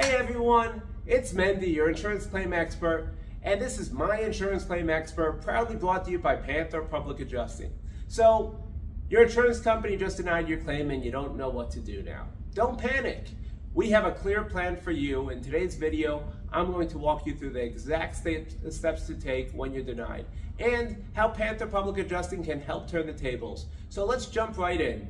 Hey everyone, it's Mendy, your insurance claim expert, and this is My Insurance Claim Expert, proudly brought to you by Panther Public Adjusting. So, your insurance company just denied your claim and you don't know what to do now. Don't panic. We have a clear plan for you. In today's video, I'm going to walk you through the exact steps to take when you're denied, and how Panther Public Adjusting can help turn the tables. So let's jump right in.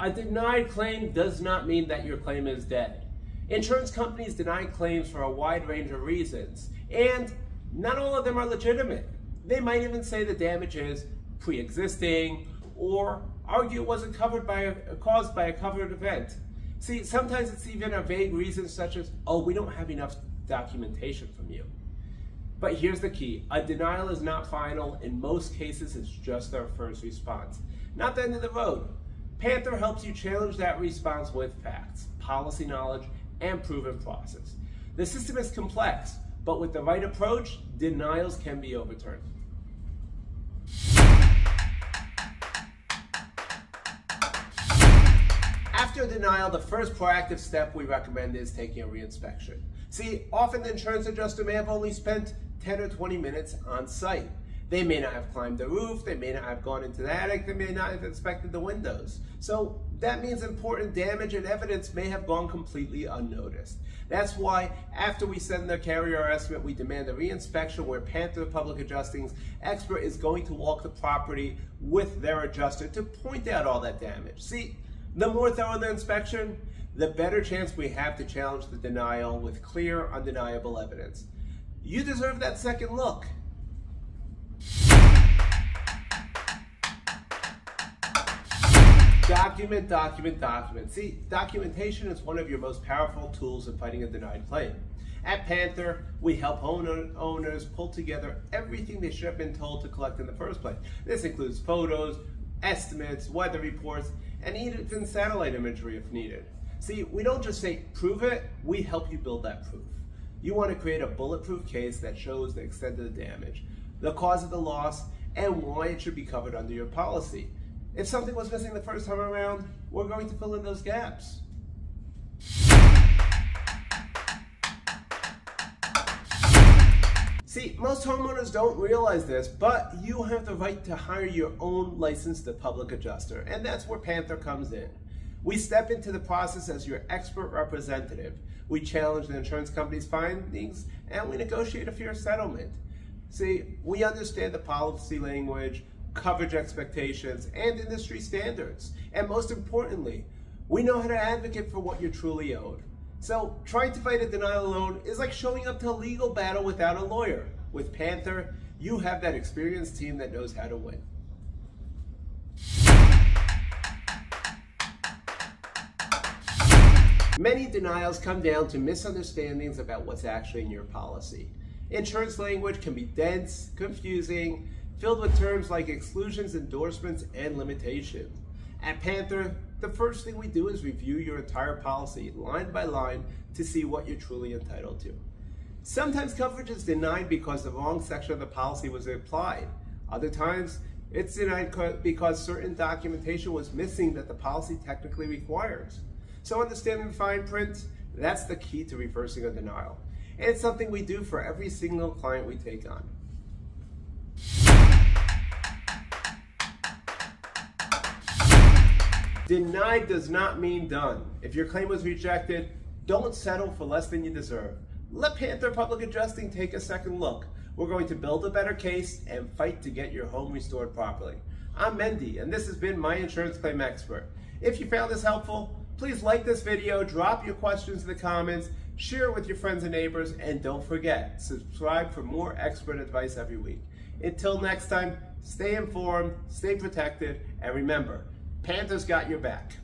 A denied claim does not mean that your claim is dead. Insurance companies deny claims for a wide range of reasons, and not all of them are legitimate. They might even say the damage is pre-existing, or argue it wasn't caused by a covered event. See, sometimes it's even a vague reason such as, oh, we don't have enough documentation from you. But here's the key. A denial is not final. In most cases, it's just our first response, not the end of the road. Panther helps you challenge that response with facts, policy knowledge, and proven process. The system is complex, but with the right approach, denials can be overturned. After denial, the first proactive step we recommend is taking a reinspection. See, often the insurance adjuster may have only spent 10 or 20 minutes on site. They may not have climbed the roof, they may not have gone into the attic, they may not have inspected the windows. So that means important damage and evidence may have gone completely unnoticed. That's why after we send the carrier estimate, we demand a reinspection where Panther Public Adjusting's expert is going to walk the property with their adjuster to point out all that damage. See, the more thorough the inspection, the better chance we have to challenge the denial with clear, undeniable evidence. You deserve that second look. Document, document, document. See, documentation is one of your most powerful tools in fighting a denied claim. At Panther, we help owners pull together everything they should have been told to collect in the first place. This includes photos, estimates, weather reports, and even satellite imagery if needed. See, we don't just say, prove it, we help you build that proof. You want to create a bulletproof case that shows the extent of the damage, the cause of the loss, and why it should be covered under your policy. If something was missing the first time around, we're going to fill in those gaps. See, most homeowners don't realize this, but you have the right to hire your own licensed public adjuster, and that's where Panther comes in. We step into the process as your expert representative. We challenge the insurance company's findings, and we negotiate a fair settlement. See, we understand the policy language, coverage expectations, and industry standards. And most importantly, we know how to advocate for what you're truly owed. So trying to fight a denial alone is like showing up to a legal battle without a lawyer. With Panther, you have that experienced team that knows how to win. Many denials come down to misunderstandings about what's actually in your policy. Insurance language can be dense, confusing, filled with terms like exclusions, endorsements, and limitations. At Panther, the first thing we do is review your entire policy line by line to see what you're truly entitled to. Sometimes coverage is denied because the wrong section of the policy was applied. Other times, it's denied because certain documentation was missing that the policy technically requires. So understanding the fine print, that's the key to reversing a denial. And it's something we do for every single client we take on. Denied does not mean done. If your claim was rejected, don't settle for less than you deserve. Let Panther Public Adjusting take a second look. We're going to build a better case and fight to get your home restored properly. I'm Mendy, and this has been My Insurance Claim Expert. If you found this helpful, please like this video, drop your questions in the comments, share it with your friends and neighbors, and don't forget, subscribe for more expert advice every week. Until next time, stay informed, stay protected, and remember, Panther's got your back.